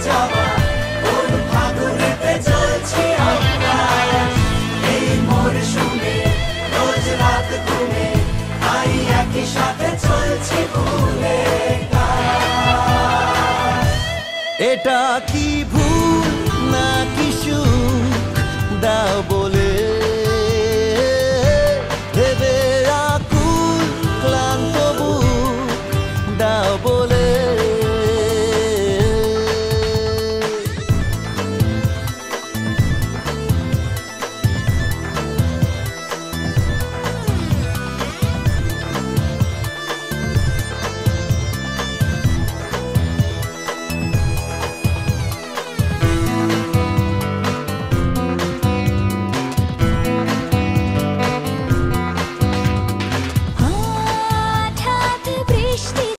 যাওয়া ওর ফাগুনেতে চলছি আমরা এই মরশুমে রোজ রাত ঘুমে তাই একই সাথে চলছি ভুলে। এটা কি ভুল না কি সুখ দাও বলে ভেবে আকুল ক্লান্ত বুক দাও বলে।